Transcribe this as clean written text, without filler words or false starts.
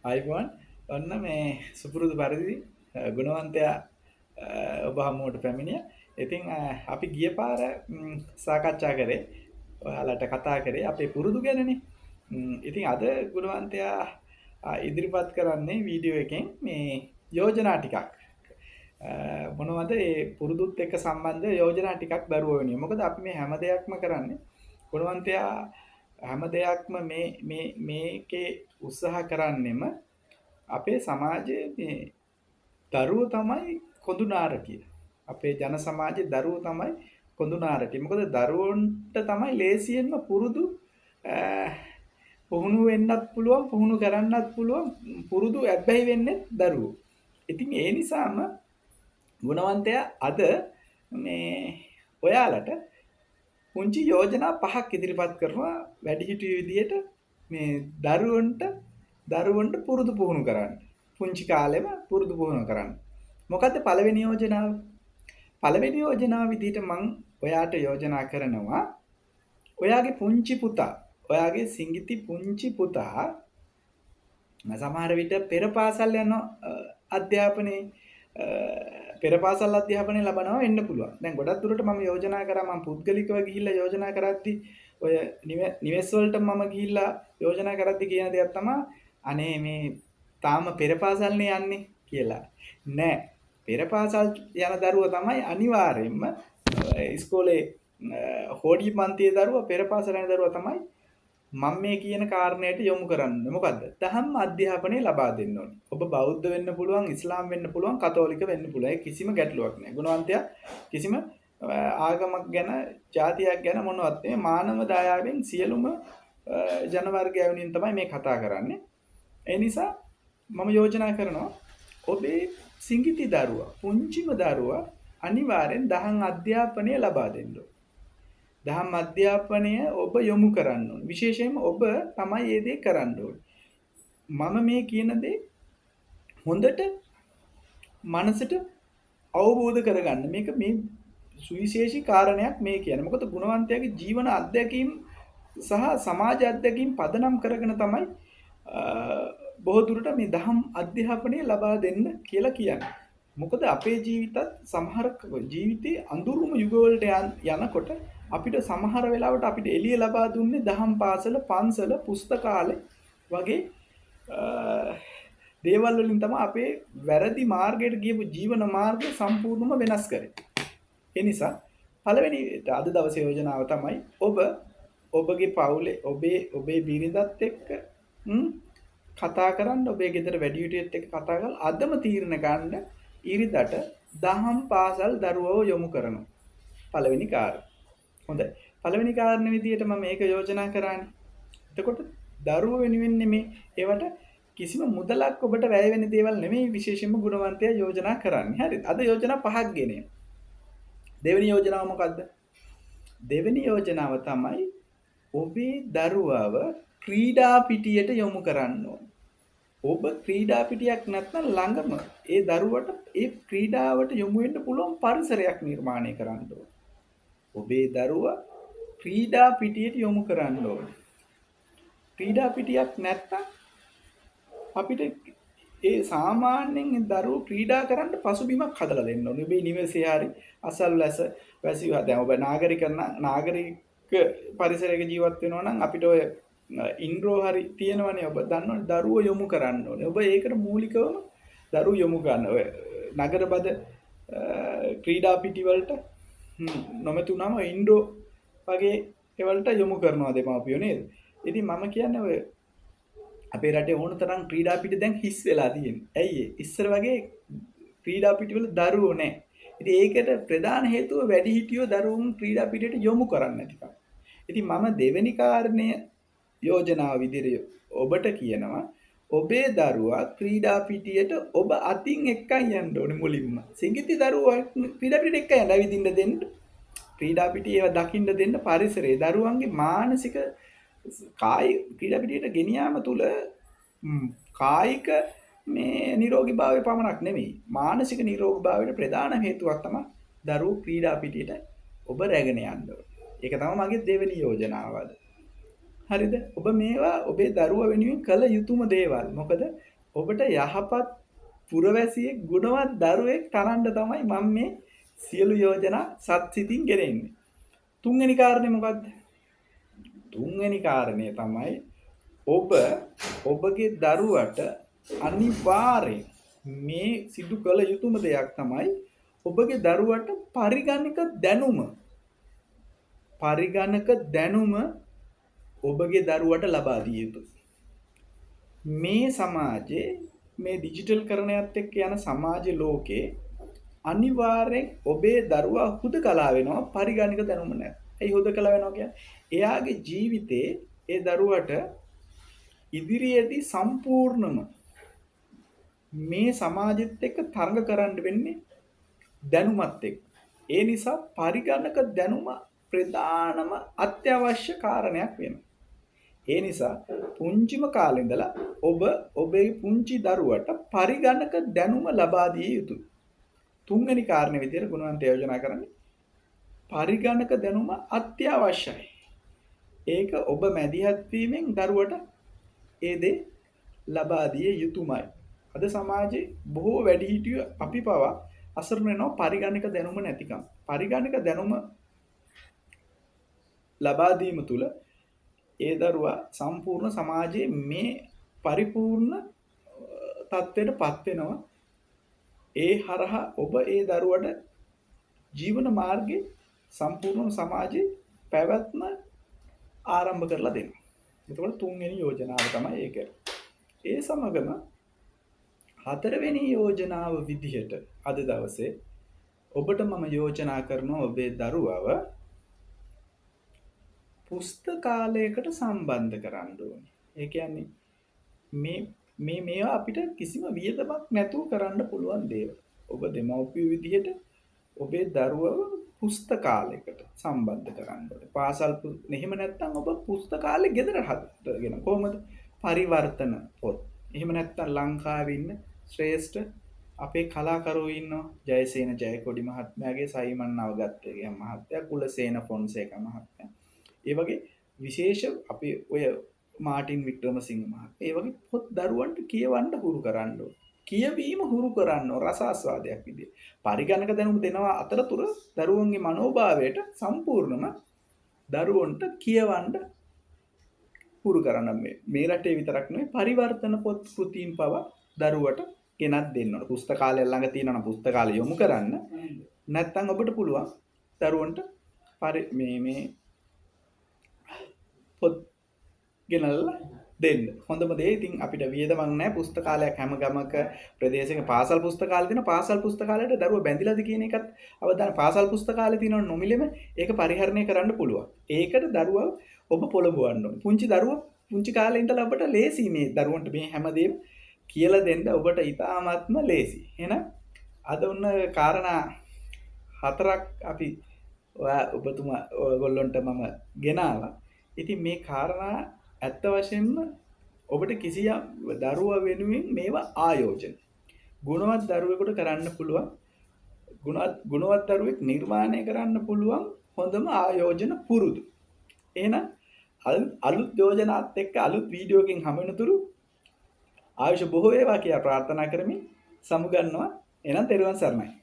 අයිබෝන් ඔන්න මේ සුපුරුදු පරිදි ගුණවන්තයා ඔබ හමුවට පැමිණිය. ඉතින් අපි ගිය පාර සාකච්ඡා කරේ ඔයාලට කතා කරේ අපේ පුරුදු ගැනනේ. ඉතින් අද ගුණවන්තයා ඉදිරිපත් කරන්නේ වීඩියෝ එකෙන් මේ යෝජනා ටිකක්. මොනවද ඒ පුරුදුත් එක්ක සම්බන්ධ යෝජනා ටිකක් දරුවෝ වෙනුවෙන්. මොකද අපි මේ හැම දෙයක්ම කරන්නේ ගුණවන්තයා හැම දෙයක්ම මේකේ උත්සාහ කරන්නෙම අපේ සමාජයේ මේ දරුවෝ තමයි කොඳුනාරකිය. අපේ ජන සමාජයේ දරුවෝ තමයි කොඳුනාරකිය. මොකද දරුවන්ට තමයි ලේසියෙන්ම පුරුදු පුහුණු වෙන්නත් පුළුවන්, පුහුණු කරන්නත් පුළුවන්, පුරුදු ඇබ්බැහි වෙන්නේ දරුවෝ. ඉතින් ඒ නිසාම ගුණවන්තයා අද මේ ඔයාලට පුංචි යෝජනා පහක් ඉදිරිපත් කරනවා වැඩිහිටියෝ විදියට මේ දරුවන්ට පුරුදු පුහුණු කරන්න. පුංචි කාලෙම පුරුදු පුහුණු කරන්න. මොකද්ද පළවෙනි යෝජනාව? පළවෙනි යෝජනාව විදිහට මම ඔයාට යෝජනා කරනවා ඔයාගේ පුංචි පුතා, ඔයාගේ සිඟිති පුංචි පුතා සමහර විට පෙර පාසල් යන අධ්‍යාපනයේ පෙර පාසල් අධ්‍යාපනය ලබනවා වෙන්න පුළුවන්. දැන් ගොඩක් දුරට මම යෝජනා කරා මම පුද්ගලිකව ගිහිල්ලා යෝජනා කරද්දි ඔය නිවෙස් වලට මම ගිහිල්ලා යෝජනා කරද්දි කියන දෙයක් තමයි අනේ මේ තාම පෙර පාසල්නේ යන්නේ කියලා. නෑ. පෙර පාසල් යන දරුවා තමයි අනිවාර්යයෙන්ම ඉස්කෝලේ හෝඩි පන්තියේ දරුවා පෙර පාසල් යන දරුවා තමයි මම මේ කියන කාරණයට යොමු කරන්නේ. මොකද්ද? දහම් අධ්‍යාපනය ලබා දෙන්න ඕනේ. ඔබ බෞද්ධ වෙන්න පුළුවන්, ඉස්ලාම් වෙන්න පුළුවන්, කතෝලික වෙන්න පුළුවන්. ඒ කිසිම ගැටලුවක් නෑ. ගුණවන්තයා කිසිම ආගමක් ගැන, ජාතියක් ගැන මොනවත් නෙමෙයි. මානව දයාවෙන් සියලුම ජන වර්ගය වෙනුවෙන් තමයි මේ කතා කරන්නේ. ඒ නිසා මම යෝජනා කරනවා ඔබේ සිඟිති දරුවා, පුංචිම දරුවා අනිවාර්යෙන් දහම් අධ්‍යාපනය ලබා දෙන්න ඕනේ. දහම් අධ්‍යාපනය ඔබ යොමු කරන්න ඕනේ. විශේෂයෙන්ම ඔබ තමයි මේ දේ කරන්න ඕනේ. මම මේ කියන දේ හොඳට මනසට අවබෝධ කරගන්න. මේක මේ සුවිශේෂී කාරණයක් මේ කියන්නේ. මොකද ගුණවන්තයාගේ ජීවන අත්දැකීම් සහ සමාජ අත්දැකීම් පදනම් කරගෙන තමයි බොහෝ දුරට මේ දහම් අධ්‍යාපනය ලබා දෙන්න කියලා කියන්නේ. මොකද අපේ ජීවිතත් සමහර ජීවිතේ අඳුරුම යුගවලට යනකොට අපිට සමහර වෙලාවට අපිට එළිය ලබා දුන්නේ දහම් පාසල, පන්සල, පුස්තකාලය වගේ දේවල් වලින් තමයි අපේ වැරදි මාර්ගයට ගියපු ජීවන මාර්ගය සම්පූර්ණයෙන්ම වෙනස් කරේ. ඒ නිසා පළවෙනි අද දවසේ යෝජනාව තමයි ඔබගේ පවුලේ ඔබේ බිරිඳත් එක්ක කතා කරන්න, ඔබේ ගෙදර වැඩිහිටියොත් එක්ක කතා කරලා අදම තීරණ ගන්න ඉරිදට දහම් පාසල් දරුවව යොමු කරනවා. පළවෙනි කාර්යය. හොඳයි. පළවෙනි කාරණේ විදියට මම මේක යෝජනා කරානේ. එතකොට දරුවෝ වෙනුවෙන් නෙමේ ඒවට කිසිම මුදලක් ඔබට වැය වෙන දේවල් නෙමෙයි විශේෂයෙන්ම ගුණවන්තයා යෝජනා කරන්නේ. හරිද? අද යෝජනා පහක් ගෙනේ. දෙවෙනි යෝජනාව මොකද්ද? දෙවෙනි යෝජනාව තමයි ඔබේ දරුවව ක්‍රීඩා පිටියට යොමු කරන්න ඕන. ඔබ ක්‍රීඩා පිටියක් නැත්නම් ළඟම ඒ දරුවට ඒ ක්‍රීඩාවට යොමු වෙන්න පුළුවන් පරිසරයක් නිර්මාණය කරන්න ඕන. ඔබේ දරුවා ක්‍රීඩා පිටියට යොමු කරන්න ඕන. ක්‍රීඩා පිටියක් නැත්නම් අපිට ඒ සාමාන්‍යයෙන් දරුවෝ ක්‍රීඩා කරන්න පසුබිමක් හදලා දෙන්න ඕනේ. ඔබේ නිවසේ හරි අසල්වැස වැසියෝ දැන් ඔබ නාගරික පරිසරයක ජීවත් වෙනවා නම් අපිට ඔය ඉන්ඩ්‍රෝ හරි තියෙනවනේ. ඔබ දන්නවනේ දරුවෝ යොමු කරන්න ඕනේ. ඔබ ඒකට මූලිකවම දරුවෝ යොමු ගන්න. ඔය නගරබද ක්‍රීඩා පිටි වලට නොමැතුනම ඉන්ඩෝ වගේ ඒවලට යොමු කරනවා දෙමාපියෝ නේද? ඉතින් මම කියන්නේ ඔය අපේ රටේ ඕන තරම් ක්‍රීඩා පිටි දැන් හිස් වෙලා තියෙනවා. ඇයි ඒ? ඉස්සර වගේ ක්‍රීඩා පිටිවල දරුවෝ නැහැ. ඉතින් ඒකට ප්‍රධාන හේතුව වැඩිහිටියෝ දරුවුන් ක්‍රීඩා පිටියට යොමු කරන්නේ නැතිකම. ඉතින් මම දෙවෙනි කාරණය යෝජනාව විදිහට ඔබට කියනවා ඔබේ දරුවා ක්‍රීඩා පිටියට ඔබ අතින් එක්කන් යන්න ඕනේ මුලින්ම. සිඟිති දරුවා ක්‍රීඩා පිටියට එක්ක යන්න ඇවිදින්න දෙන්න. ක්‍රීඩා පිටිය ඒවා දකින්න දෙන්න පරිසරයේ දරුවන්ගේ මානසික ක්‍රීඩා පිටියට ගෙනියාම තුළ කායික මේ නිරෝගීභාවය පමණක් නෙමෙයි මානසික නිරෝගීභාවයට ප්‍රධාන හේතුවක් තමයි දරුවෝ ක්‍රීඩා පිටියට ඔබ රැගෙන යන්න ඕනේ. ඒක තමයි මගේ දෙවෙනි යෝජනාව. හරිද? ඔබ මේවා ඔබේ දරුවා වෙනුවෙන් කළ යුතුම දේවල්. මොකද ඔබට යහපත් පුරවැසියෙක් ගුණවත් දරුවෙක් තරන්න තමයි මම මේ සියලු යෝජනා සත්‍සිතින් ගෙනෙන්නේ. තුන්වෙනි කාරණේ මොකද්ද? තුන්වෙනි කාරණේ තමයි ඔබ ඔබගේ දරුවට අනිවාර්යෙන් මේ සිදු කළ යුතුම දෙයක් තමයි ඔබගේ දරුවට පරිගණක දැනුම ඔබගේ දරුවට ලබා දිය යුතුයි. මේ සමාජයේ මේ ඩිජිටල් කරණයත් එක්ක යන සමාජ ලෝකේ අනිවාර්යෙන් ඔබේ දරුවා හුදකලා වෙනවා පරිගණක දැනුම නැහැ. ඒ හුදකලා වෙනවා කියන්නේ එයාගේ ජීවිතේ ඒ දරුවට ඉදිරියේදී සම්පූර්ණම මේ සමාජෙත් එක්ක තරඟ කරන්න වෙන්නේ දැනුමත් එක්ක. ඒ නිසා පරිගණක දැනුම ප්‍රධානම අත්‍යවශ්‍ය කාරණයක් වෙනවා. ඒ නිසා පුංචිම කාලේ ඉඳලා ඔබ ඔබේ පුංචි දරුවට පරිගණක දැනුම ලබා දිය යුතුයි. තුන්වෙනි කාරණේ විදිහට ගුණවන්ත යෝජනා කරන්නේ පරිගණක දැනුම අත්‍යවශ්‍යයි. ඒක ඔබ මැදිහත් වීමෙන් දරුවට ඒ දේ ලබා දිය යුතුයමයි. අද සමාජයේ බොහෝ වැඩිහිටියෝ අපි පවා අසරණ වෙනවා පරිගණක දැනුම නැතිකම. පරිගණක දැනුම ලබා දීම තුළ ඒ දරුවා සම්පූර්ණ සමාජයේ මේ පරිපූර්ණ තත්ත්වයටපත් වෙනවා. ඒ හරහා ඔබ ඒ දරුවට ජීවන මාර්ගයේ සම්පූර්ණ සමාජයේ පැවැත්ම ආරම්භ කරලා දෙනවා. එතකොට තුන්වෙනි යෝජනාව තමයි ඒක. ඒ සමගම හතරවෙනි යෝජනාව විදිහට අද දවසේ ඔබට මම යෝජනා කරනවා ඔබේ දරුවව පුස්තකාලයකට සම්බන්ධ කරන්න ඕනේ. ඒ කියන්නේ මේවා අපිට කිසිම වියදමක් නැතුව කරන්න පුළුවන් දේවල්. ඔබ දෙමව්පිය විදිහට ඔබේ දරුවව පුස්තකාලයකට සම්බන්ධ කරන්න ඕනේ. පාසල් එහෙම නැත්නම් ඔබ පුස්තකාලේ ගෙදර හදගෙන කොහොමද පරිවර්තන පොත්. එහෙම නැත්නම් ලංකාවේ ඉන්න ශ්‍රේෂ්ඨ අපේ කලාකරුවෝ ඉන්නවා. ජයසේන ජයකොඩි මහත්මයාගේ සයිමන් නවගත්තගේ මහත්තයා, කුලසේන ෆොන්සේකා මහත්මයා. ඒ වගේ විශේෂ අපි ඔය මාටින් වික්‍රමසිංහ මහත්මයා ඒ වගේ පොත් දරුවන්ට කියවන්න හුරු කරන්න ඕනේ. කියවීම හුරු කරන්න රස ආස්වාදයක් විදියට. පරිගණක දැනුම දෙනවා අතරතුර දරුවන්ගේ මනෝභාවයට සම්පූර්ණම දරුවන්ට කියවන්න හුරු කරන්න මේ රටේ විතරක් නෙවෙයි පරිවර්තන පොත් කෘතීන් පව දරුවට ගෙනත් දෙන්න ඕන. පුස්තකාලය ළඟ තියෙනවා නම් පුස්තකාලය යොමු කරන්න. නැත්නම් ඔබට පුළුවන් දරුවන්ට මේ පොත් ගෙනල්ලා දෙන්න. හොඳම දේ ඉතින් අපිට වියදමක් නැහැ. පුස්තකාලයක් හැම ගමක ප්‍රදේශයක පාසල් පුස්තකාලය තියෙනවා. පාසල් පුස්තකාලයට දරුවෝ බැඳිලාද කියන එකත් අවදාන. පාසල් පුස්තකාලේ තියෙනවා නොමිලෙම ඒක පරිහරණය කරන්න පුළුවන්. ඒකට දරුවව ඔබ පොළඹවන්න ඕනේ. පුංචි දරුවෝ පුංචි කාලේ ඉඳලා ඔබට ලේසි මේ දරුවන්ට මේ හැමදේම කියලා දෙන්න ඔබට ඉතාමත්ම ලේසි. එහෙනම් අද ඔන්න කාරණා හතරක් අපි ඔබතුමා ඔයගොල්ලන්ට මම ගෙනාවා. ඉතින් මේ කාරණා ඇත්ත වශයෙන්ම ඔබට කිසියම් දරුවා වෙනුවෙන් මේවා ආයෝජන. ගුණවත් දරුවෙකුට කරන්න පුළුවන්. ගුණවත් දරුවෙක් නිර්මාණය කරන්න පුළුවන් හොඳම ආයෝජන පුරුදු. එහෙනම් අලුත් යෝජනාත් එක්ක අලුත් වීඩියෝකින් හමු වෙනතුරු ආයුෂ බොහෝ වේවා කියලා ප්‍රාර්ථනා කරමින් සමුගන්නවා. එහෙනම් තෙරුවන් සරණයි.